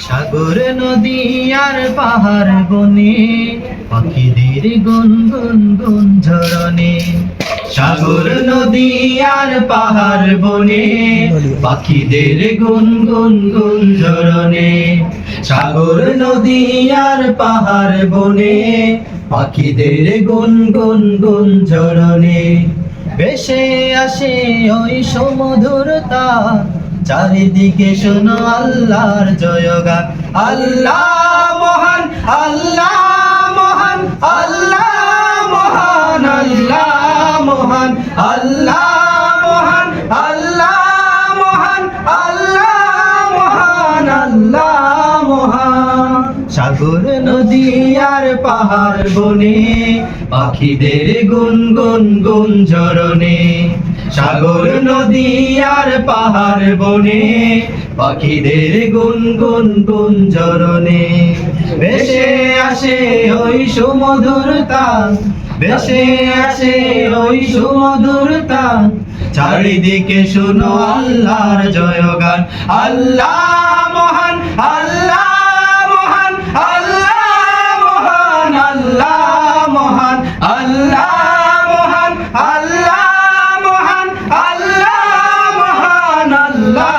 সাগর নদী আর পাহাড় বনে পাখিদের গুন গুন গুন ঝরনে। সাগর নদী আর পাহাড় বনে পাখিদের গুন গুন গুন ঝরনে। সাগর নদী আর পাহাড় বনে পাখিদের গুন গুন গুন ঝরনে। ভেসে আসে ওই সমুদ্রতা, চারিদিকে শোনো আল্লাহর জয়গান। আল্লাহ মহান, আল্লাহ মহান, আল্লাহ মহান, আল্লাহ মহান, আল্লাহ মহান, আল্লাহ মহান, আল্লাহ মহান, আল্লাহ মহান। সাগর নদী আর পাহাড় বনে পাখিদের গুন গুন গুন ঝরনে। সাগর নদী আর পাহাড় বনে পাখিদের গুন গুন গুন ঝরনে। ভেসে আসে ওই সুমধুরতা, ভেসে আসে ওই সুমধুরতা, চারিদিকে শুনো আল্লাহর জয়গান। আল্লাহ মহান, আল্লাহ মহান, আল্লাহ মহান, আল্লাহ মহান, আল্লাহ মহান, আল্লাহ মহান, আল্লাহ মহান, আল্লাহ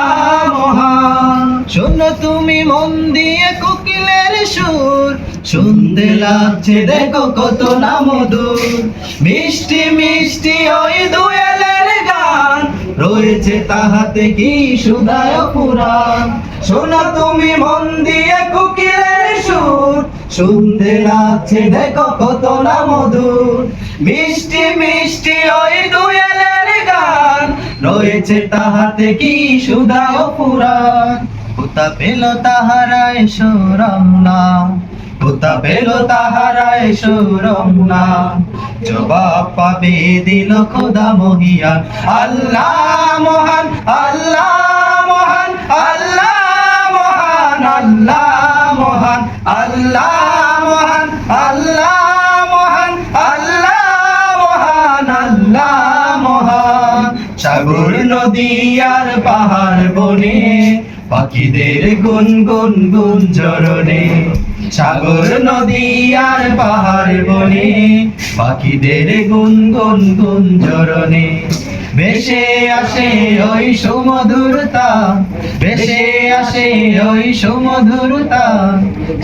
মহান। শোনো তুমি মন দিয়ে কোকিলের সুর, শুনতে লাগছে দেখো কত না মধুর। মিষ্টি মিষ্টি ওই দোয়েলের গান, রয়েছে তাহাতে কি সুধায় পুরাণ। শোনো তুমি মন দিয়ে কোকিলের সুর, শুনতে লাগছে দেখো কত না মধুর। মিষ্টি মিষ্টি ওই দোয়েলের গান, রয়েছে তাহাতে কি সুধায় পুরাণ। কোথা পেল তাহারায় সুরম না, কোথা পেল তাহারায় সুরম না, জবাব পাবে দিল খোদা মহিয়ান। আল্লাহ মহান, আল্লাহ মহান, আল্লাহ মহান, আল্লাহ মহান, আল্লাহ মহান, আল্লাহ মহান, আল্লাহ মহান, আল্লাহ মহান। সাগর নদী আর পাহাড় বনে পাখিদের গুন গুন গুন ঝরনে। সাগর নদী আর পাহাড় বনে পাখিদের গুন গুন গুন ঝরনে। ভেসে আসে ওই সুমধুরতা, ভেসে আসে ওই সুমধুরতা,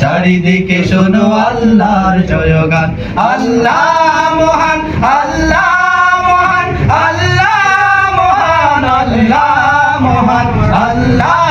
চারিদিকে শোনো আল্লাহর জয়গান। আল্লাহ মহান, আল্লাহ মহান, আল্লাহ মহান, আল্লাহ মহান, আল্লাহ